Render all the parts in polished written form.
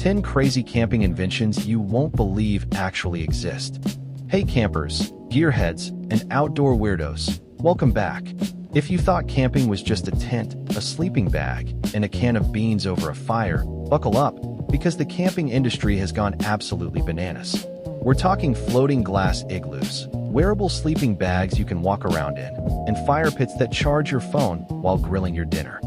10 crazy camping inventions you won't believe actually exist. Hey campers, gearheads, and outdoor weirdos, welcome back. If you thought camping was just a tent, a sleeping bag, and a can of beans over a fire, buckle up, because the camping industry has gone absolutely bananas. We're talking floating glass igloos, wearable sleeping bags you can walk around in, and fire pits that charge your phone while grilling your dinner.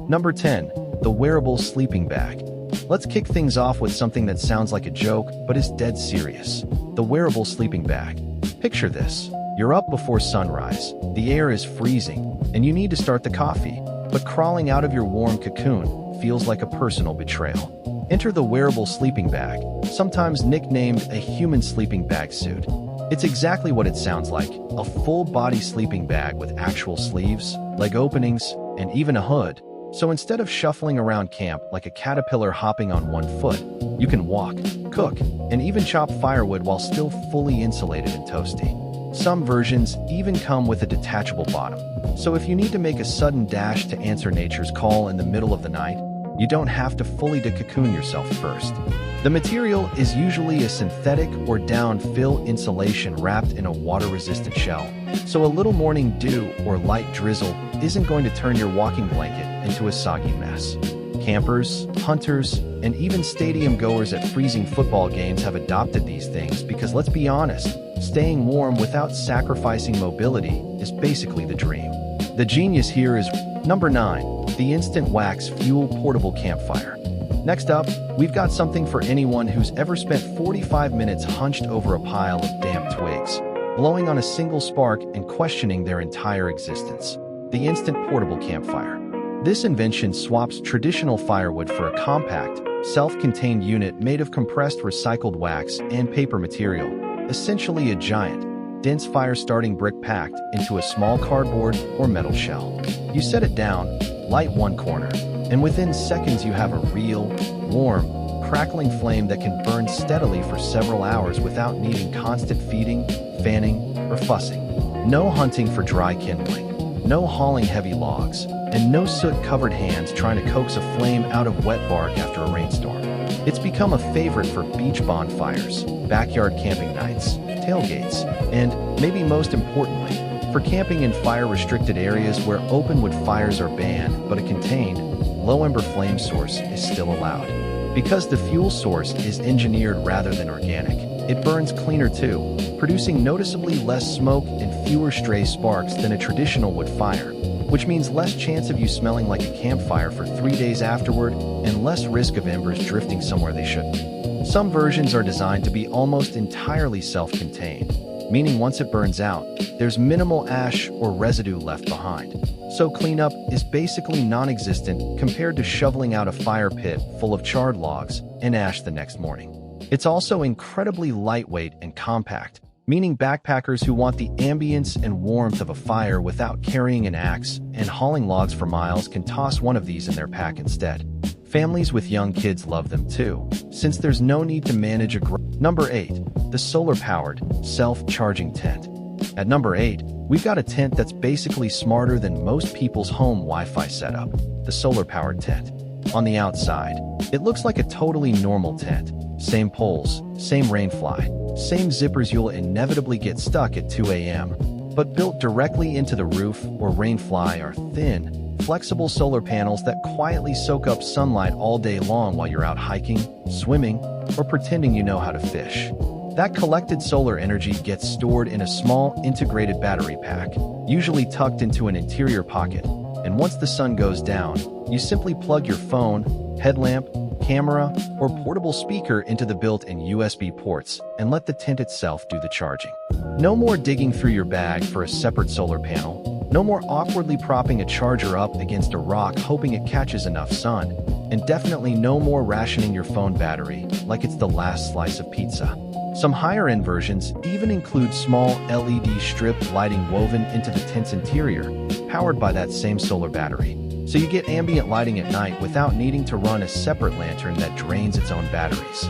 Number 10. The wearable sleeping bag. Let's kick things off with something that sounds like a joke, but is dead serious. The wearable sleeping bag. Picture this. You're up before sunrise, the air is freezing, and you need to start the coffee, but crawling out of your warm cocoon feels like a personal betrayal. Enter the wearable sleeping bag, sometimes nicknamed a human sleeping bag suit. It's exactly what it sounds like, a full-body sleeping bag with actual sleeves, leg openings, and even a hood. So instead of shuffling around camp like a caterpillar hopping on one foot, you can walk, cook, and even chop firewood while still fully insulated and toasty. Some versions even come with a detachable bottom, so if you need to make a sudden dash to answer nature's call in the middle of the night, you don't have to fully cocoon yourself first. The material is usually a synthetic or down-fill insulation wrapped in a water-resistant shell, so a little morning dew or light drizzle isn't going to turn your walking blanket into a soggy mess. Campers, hunters, and even stadium goers at freezing football games have adopted these things because, let's be honest, staying warm without sacrificing mobility is basically the dream. The genius here is number 9, the instant wax fuel portable campfire. Next up, we've got something for anyone who's ever spent 45 minutes hunched over a pile of damp twigs, blowing on a single spark and questioning their entire existence. The instant portable campfire. This invention swaps traditional firewood for a compact, self-contained unit made of compressed recycled wax and paper material, essentially a giant, dense fire-starting brick packed into a small cardboard or metal shell. You set it down, light one corner, and within seconds you have a real, warm, crackling flame that can burn steadily for several hours without needing constant feeding, fanning, or fussing. No hunting for dry kindling, no hauling heavy logs, and no soot-covered hands trying to coax a flame out of wet bark after a rainstorm. It's become a favorite for beach bonfires, backyard camping nights, tailgates, and, maybe most importantly, for camping in fire-restricted areas where open-wood fires are banned but a contained, low-ember flame source is still allowed. Because the fuel source is engineered rather than organic, it burns cleaner too, producing noticeably less smoke and fewer stray sparks than a traditional wood fire, which means less chance of you smelling like a campfire for 3 days afterward and less risk of embers drifting somewhere they shouldn't. Some versions are designed to be almost entirely self-contained, meaning once it burns out, there's minimal ash or residue left behind. So cleanup is basically non-existent compared to shoveling out a fire pit full of charred logs and ash the next morning. It's also incredibly lightweight and compact, meaning backpackers who want the ambience and warmth of a fire without carrying an axe and hauling logs for miles can toss one of these in their pack instead. Families with young kids love them too, since there's no need to manage a Number 8. The solar-powered, self-charging tent. At number 8, we've got a tent that's basically smarter than most people's home Wi-Fi setup, the solar-powered tent. On the outside, it looks like a totally normal tent. Same poles, same rainfly, same zippers you'll inevitably get stuck at 2 a.m. But built directly into the roof or rainfly are thin, flexible solar panels that quietly soak up sunlight all day long while you're out hiking, swimming, or pretending you know how to fish. That collected solar energy gets stored in a small integrated battery pack, usually tucked into an interior pocket, and once the sun goes down, you simply plug your phone, headlamp, camera, or portable speaker into the built-in USB ports and let the tent itself do the charging. No more digging through your bag for a separate solar panel, no more awkwardly propping a charger up against a rock hoping it catches enough sun, and definitely no more rationing your phone battery like it's the last slice of pizza. Some higher-end versions even include small LED strip lighting woven into the tent's interior, powered by that same solar battery. So you get ambient lighting at night without needing to run a separate lantern that drains its own batteries.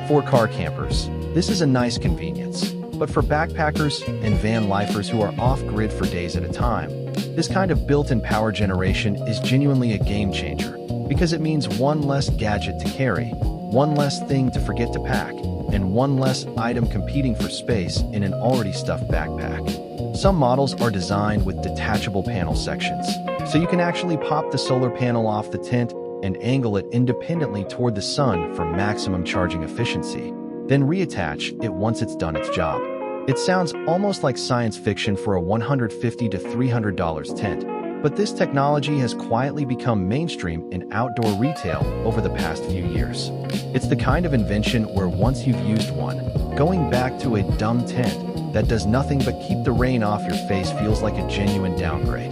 For car campers, this is a nice convenience. But for backpackers and van lifers who are off-grid for days at a time, this kind of built-in power generation is genuinely a game changer because it means one less gadget to carry, One less thing to forget to pack, and one less item competing for space in an already stuffed backpack. Some models are designed with detachable panel sections, so you can actually pop the solar panel off the tent and angle it independently toward the sun for maximum charging efficiency, then reattach it once it's done its job. It sounds almost like science fiction for a $150 to $300 tent, but this technology has quietly become mainstream in outdoor retail over the past few years. It's the kind of invention where once you've used one, going back to a dumb tent that does nothing but keep the rain off your face feels like a genuine downgrade.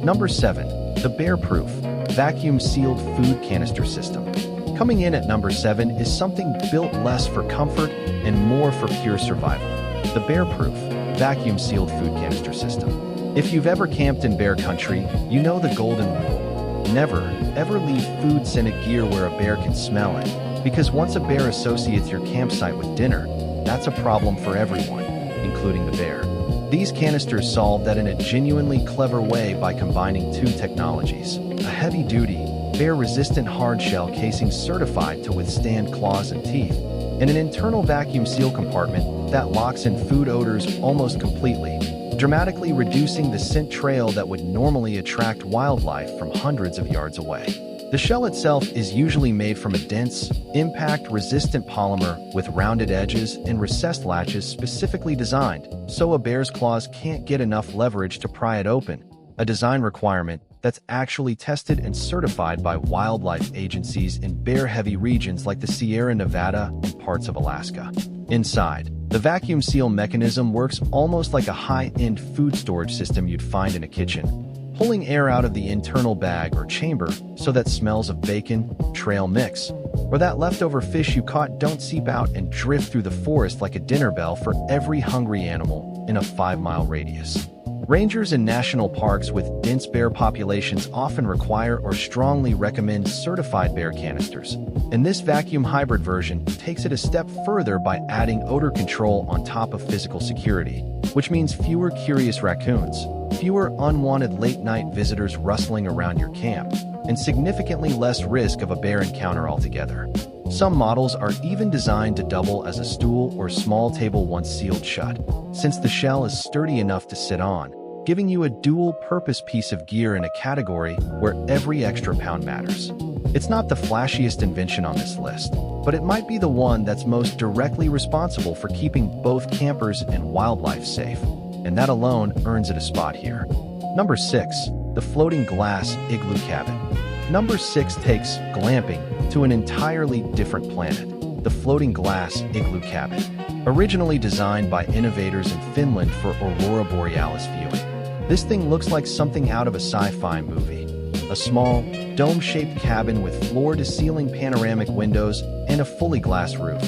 Number 7. The Bear-Proof Vacuum-Sealed Food Canister System. Coming in at number 7 is something built less for comfort and more for pure survival. The Bear-Proof Vacuum-Sealed Food Canister System. If you've ever camped in bear country, you know the golden rule. Never, ever leave food-scented gear where a bear can smell it, because once a bear associates your campsite with dinner, that's a problem for everyone, including the bear. These canisters solve that in a genuinely clever way by combining two technologies: a heavy-duty, bear-resistant hard-shell casing certified to withstand claws and teeth, and an internal vacuum seal compartment that locks in food odors almost completely, dramatically reducing the scent trail that would normally attract wildlife from hundreds of yards away. The shell itself is usually made from a dense, impact-resistant polymer with rounded edges and recessed latches specifically designed so a bear's claws can't get enough leverage to pry it open, a design requirement that's actually tested and certified by wildlife agencies in bear-heavy regions like the Sierra Nevada and parts of Alaska. Inside, the vacuum seal mechanism works almost like a high-end food storage system you'd find in a kitchen, pulling air out of the internal bag or chamber so that smells of bacon, trail mix, or that leftover fish you caught don't seep out and drift through the forest like a dinner bell for every hungry animal in a 5-mile radius. Rangers in national parks with dense bear populations often require or strongly recommend certified bear canisters, and this vacuum hybrid version takes it a step further by adding odor control on top of physical security, which means fewer curious raccoons, fewer unwanted late-night visitors rustling around your camp, and significantly less risk of a bear encounter altogether. Some models are even designed to double as a stool or small table once sealed shut, since the shell is sturdy enough to sit on, giving you a dual-purpose piece of gear in a category where every extra pound matters. It's not the flashiest invention on this list, but it might be the one that's most directly responsible for keeping both campers and wildlife safe, and that alone earns it a spot here. Number 6. The Floating Glass Igloo Cabin. Number 6 takes glamping to an entirely different planet: the Floating Glass Igloo Cabin. Originally designed by innovators in Finland for aurora borealis viewing, this thing looks like something out of a sci-fi movie. A small, dome-shaped cabin with floor-to-ceiling panoramic windows and a fully glass roof,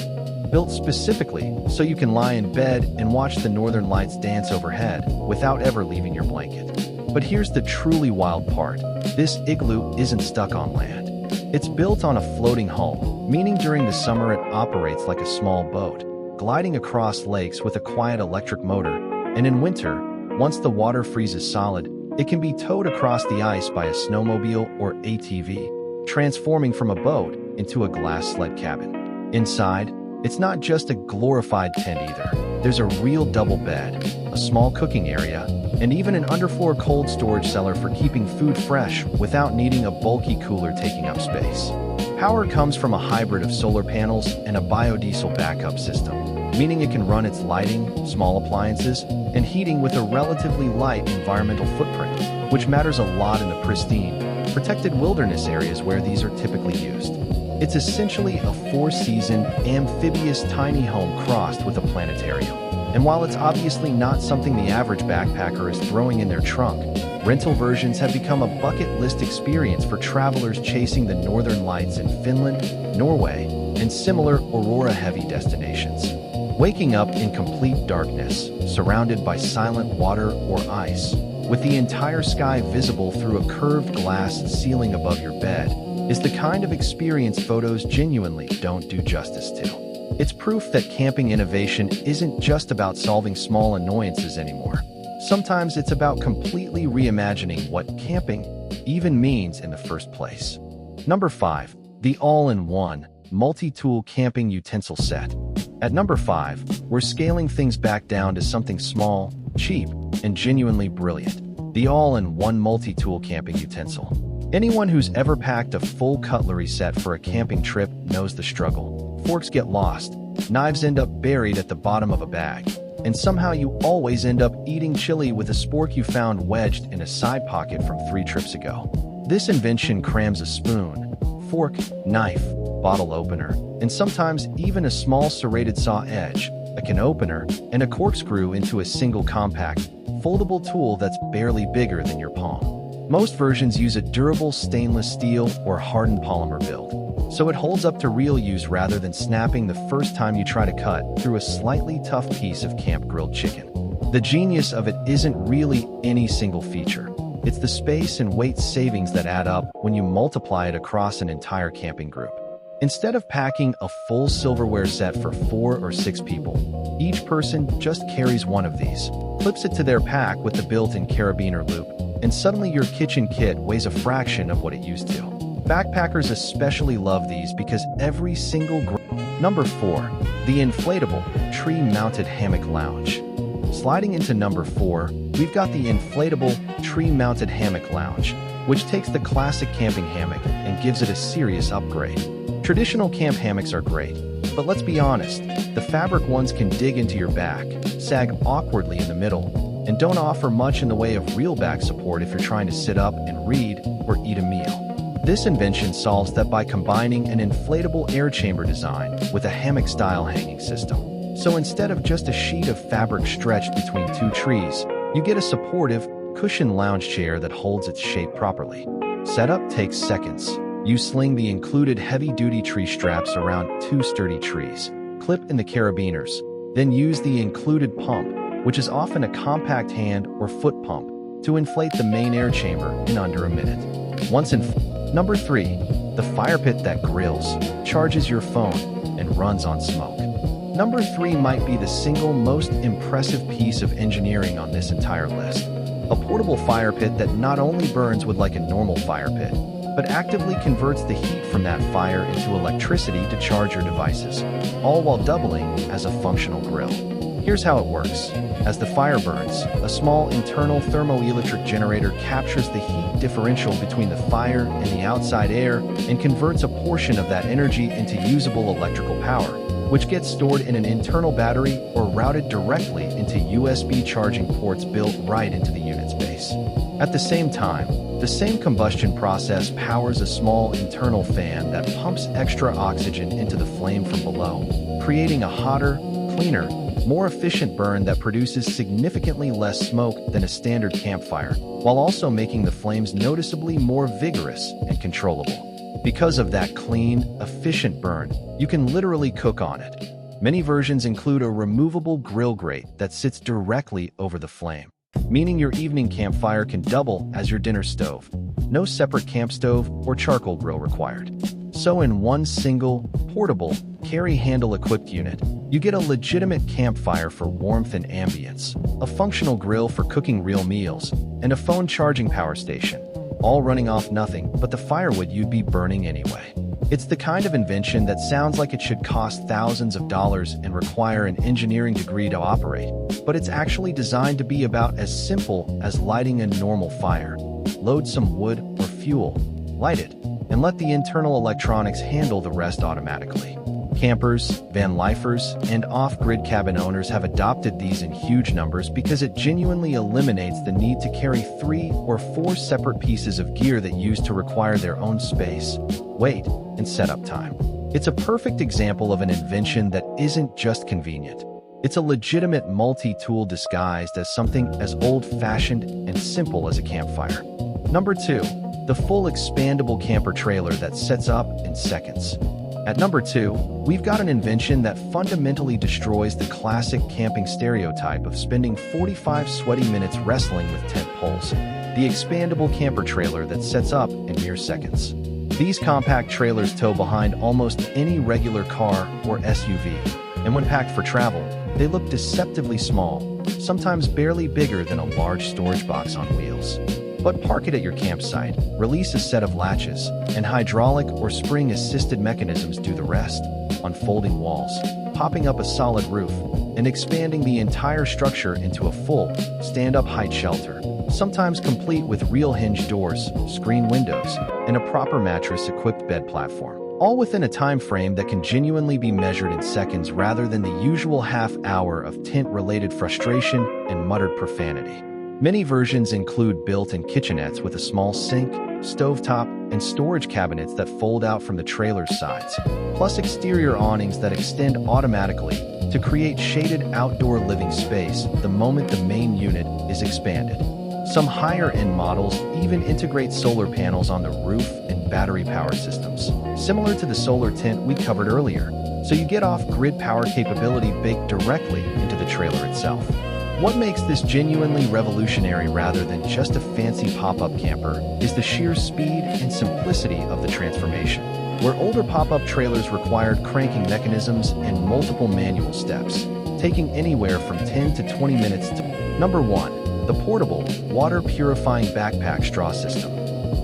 built specifically so you can lie in bed and watch the northern lights dance overhead without ever leaving your blanket. But here's the truly wild part: this igloo isn't stuck on land. It's built on a floating hull, meaning during the summer it operates like a small boat, gliding across lakes with a quiet electric motor, and in winter, once the water freezes solid, it can be towed across the ice by a snowmobile or ATV, transforming from a boat into a glass sled cabin. Inside, it's not just a glorified tent either. There's a real double bed, a small cooking area, and even an underfloor cold storage cellar for keeping food fresh without needing a bulky cooler taking up space. Power comes from a hybrid of solar panels and a biodiesel backup system, meaning it can run its lighting, small appliances, and heating with a relatively light environmental footprint, which matters a lot in the pristine, protected wilderness areas where these are typically used. It's essentially a 4-season, amphibious tiny home crossed with a planetarium. And while it's obviously not something the average backpacker is throwing in their trunk, rental versions have become a bucket list experience for travelers chasing the northern lights in Finland, Norway, and similar aurora-heavy destinations. Waking up in complete darkness, surrounded by silent water or ice, with the entire sky visible through a curved glass ceiling above your bed, is the kind of experience photos genuinely don't do justice to. It's proof that camping innovation isn't just about solving small annoyances anymore. Sometimes it's about completely reimagining what camping even means in the first place. Number 5. The all-in-one multi-tool camping utensil set. At number 5, we're scaling things back down to something small, cheap, and genuinely brilliant. The all-in-one multi-tool camping utensil. Anyone who's ever packed a full cutlery set for a camping trip knows the struggle. Forks get lost, knives end up buried at the bottom of a bag, and somehow you always end up eating chili with a spork you found wedged in a side pocket from 3 trips ago. This invention crams a spoon, fork, knife, bottle opener, and sometimes even a small serrated saw edge, a can opener, and a corkscrew into a single compact, foldable tool that's barely bigger than your palm. Most versions use a durable stainless steel or hardened polymer build, so it holds up to real use rather than snapping the first time you try to cut through a slightly tough piece of camp grilled chicken. The genius of it isn't really any single feature. It's the space and weight savings that add up when you multiply it across an entire camping group. Instead of packing a full silverware set for 4 or 6 people, each person just carries one of these, clips it to their pack with the built-in carabiner loop, and suddenly your kitchen kit weighs a fraction of what it used to. Backpackers especially love these because every single Number 4. The inflatable, tree-mounted hammock lounge. Sliding into number 4, we've got the inflatable, tree-mounted hammock lounge, which takes the classic camping hammock and gives it a serious upgrade. Traditional camp hammocks are great, but let's be honest, the fabric ones can dig into your back, sag awkwardly in the middle, and don't offer much in the way of real back support if you're trying to sit up and read or eat a meal. This invention solves that by combining an inflatable air chamber design with a hammock-style hanging system. So instead of just a sheet of fabric stretched between 2 trees, you get a supportive, cushioned lounge chair that holds its shape properly. Setup takes seconds. You sling the included heavy-duty tree straps around 2 sturdy trees, clip in the carabiners, then use the included pump, which is often a compact hand or foot pump, to inflate the main air chamber in under a minute. Number 3. The fire pit that grills, charges your phone, and runs on smoke. Number 3 might be the single most impressive piece of engineering on this entire list. A portable fire pit that not only burns wood like a normal fire pit, but actively converts the heat from that fire into electricity to charge your devices, all while doubling as a functional grill. Here's how it works. As the fire burns, a small internal thermoelectric generator captures the heat differential between the fire and the outside air and converts a portion of that energy into usable electrical power, which gets stored in an internal battery or routed directly into USB charging ports built right into the unit's base. At the same time, the same combustion process powers a small internal fan that pumps extra oxygen into the flame from below, creating a hotter, cleaner, more efficient burn that produces significantly less smoke than a standard campfire, while also making the flames noticeably more vigorous and controllable. Because of that clean, efficient burn, you can literally cook on it. Many versions include a removable grill grate that sits directly over the flame, meaning your evening campfire can double as your dinner stove. No separate camp stove or charcoal grill required. So in one single, portable, carry-handle-equipped unit, you get a legitimate campfire for warmth and ambience, a functional grill for cooking real meals, and a phone charging power station, all running off nothing but the firewood you'd be burning anyway. It's the kind of invention that sounds like it should cost thousands of dollars and require an engineering degree to operate, but it's actually designed to be about as simple as lighting a normal fire. Load some wood or fuel, light it, and let the internal electronics handle the rest automatically. Campers, van lifers, and off-grid cabin owners have adopted these in huge numbers because it genuinely eliminates the need to carry 3 or 4 separate pieces of gear that used to require their own space, weight, and setup time. It's a perfect example of an invention that isn't just convenient. It's a legitimate multi-tool disguised as something as old-fashioned and simple as a campfire. Number 2. The full expandable camper trailer that sets up in seconds. At number 2, we've got an invention that fundamentally destroys the classic camping stereotype of spending 45 sweaty minutes wrestling with tent poles. The expandable camper trailer that sets up in mere seconds. These compact trailers tow behind almost any regular car or SUV, and when packed for travel, they look deceptively small, sometimes barely bigger than a large storage box on wheels. But park it at your campsite, release a set of latches, and hydraulic or spring-assisted mechanisms do the rest, unfolding walls, popping up a solid roof, and expanding the entire structure into a full, stand-up height shelter, sometimes complete with real hinge doors, screen windows, and a proper mattress-equipped bed platform. All within a time frame that can genuinely be measured in seconds rather than the usual half-hour of tent-related frustration and muttered profanity. Many versions include built-in kitchenettes with a small sink, stovetop, and storage cabinets that fold out from the trailer's sides, plus exterior awnings that extend automatically to create shaded outdoor living space the moment the main unit is expanded. Some higher-end models even integrate solar panels on the roof and battery-powered systems, similar to the solar tent we covered earlier, so you get off-grid power capability baked directly into the trailer itself. What makes this genuinely revolutionary rather than just a fancy pop-up camper is the sheer speed and simplicity of the transformation. Where older pop-up trailers required cranking mechanisms and multiple manual steps, taking anywhere from 10 to 20 minutes to... Number 1. The portable, water-purifying backpack straw system.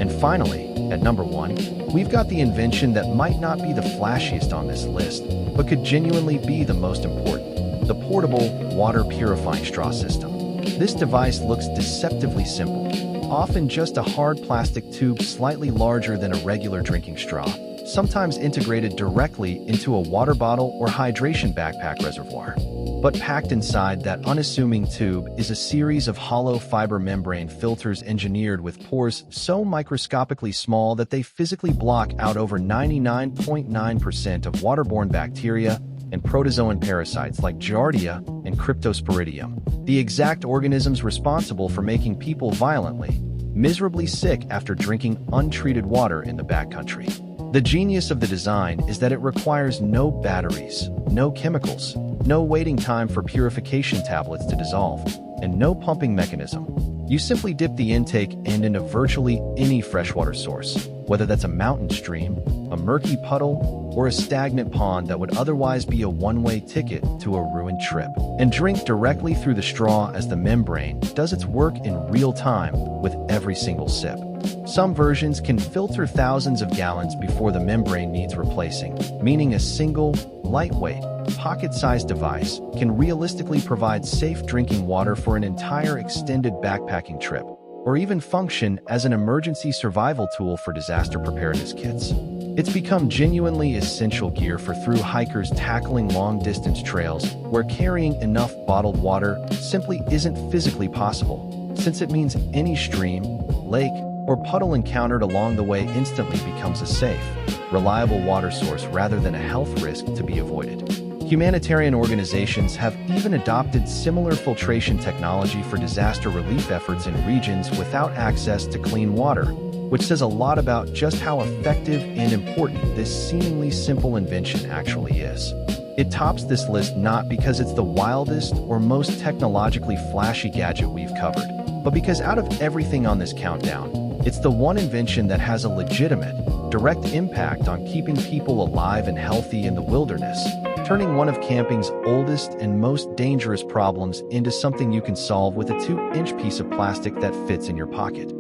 And finally, at number 1, we've got the invention that might not be the flashiest on this list, but could genuinely be the most important. The portable, water-purifying straw system. This device looks deceptively simple, often just a hard plastic tube slightly larger than a regular drinking straw, sometimes integrated directly into a water bottle or hydration backpack reservoir. But packed inside that unassuming tube is a series of hollow fiber membrane filters engineered with pores so microscopically small that they physically block out over 99.9% of waterborne bacteria and protozoan parasites like Giardia and Cryptosporidium, the exact organisms responsible for making people violently, miserably sick after drinking untreated water in the backcountry. The genius of the design is that it requires no batteries, no chemicals, no waiting time for purification tablets to dissolve, and no pumping mechanism. You simply dip the intake end into virtually any freshwater source, whether that's a mountain stream, a murky puddle, or a stagnant pond that would otherwise be a one-way ticket to a ruined trip, and drink directly through the straw as the membrane does its work in real time with every single sip. Some versions can filter thousands of gallons before the membrane needs replacing, meaning a single, lightweight, pocket-sized device can realistically provide safe drinking water for an entire extended backpacking trip, or even function as an emergency survival tool for disaster preparedness kits. It's become genuinely essential gear for thru hikers tackling long-distance trails where carrying enough bottled water simply isn't physically possible, since it means any stream, lake, or puddle encountered along the way instantly becomes a safe, reliable water source rather than a health risk to be avoided. Humanitarian organizations have even adopted similar filtration technology for disaster relief efforts in regions without access to clean water, which says a lot about just how effective and important this seemingly simple invention actually is. It tops this list not because it's the wildest or most technologically flashy gadget we've covered, but because out of everything on this countdown, it's the one invention that has a legitimate, direct impact on keeping people alive and healthy in the wilderness, turning one of camping's oldest and most dangerous problems into something you can solve with a 2-inch piece of plastic that fits in your pocket.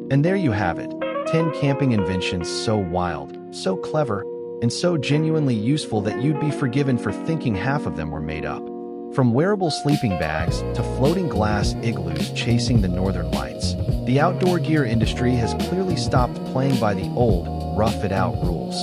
And there you have it, 10 camping inventions so wild, so clever, and so genuinely useful that you'd be forgiven for thinking half of them were made up. From wearable sleeping bags to floating glass igloos chasing the northern lights, the outdoor gear industry has clearly stopped playing by the old, rough-it-out rules.